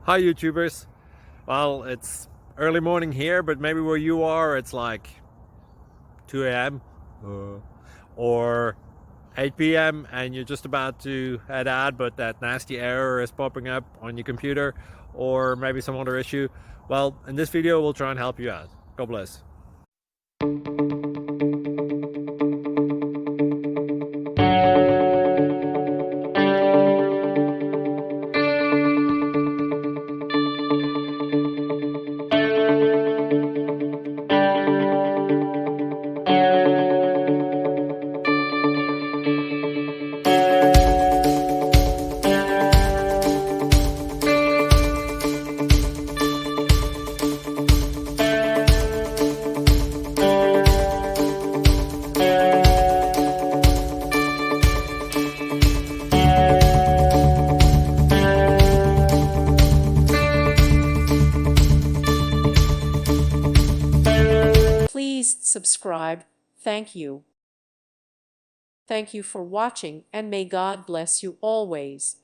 Hi YouTubers. Well, it's early morning here, but maybe where you are it's like 2 a.m. Or 8 p.m. and you're just about to head out, but that nasty error is popping up on your computer, or maybe some other issue. Well, in this video we'll try and help you out. God bless. Please subscribe. Thank you. Thank you for watching, and may God bless you always.